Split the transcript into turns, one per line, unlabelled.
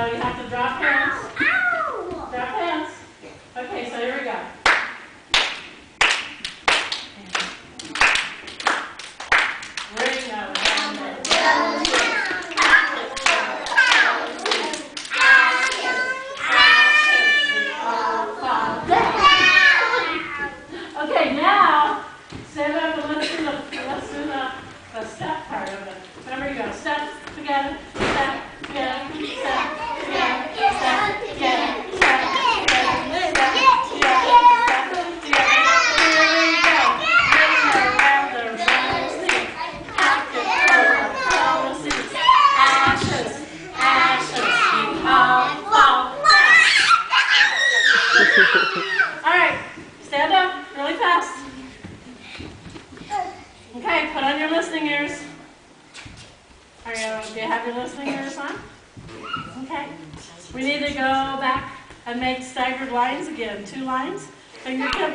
you have to drop hands.
Ow!
Drop hands. Okay, so here we go. Ring around the Okay, now stand up and let's do the step part of it. Remember, you go step together, step together, step together, step together, step together, step together. Here we go. Ring around the rosy, pocket full of roses. Ashes, ashes, all fall. All right, stand up really fast. Okay, put on your listening ears. Do you have your listening ears on? Okay. We need to go back and make staggered lines again. 2 lines. Fingertip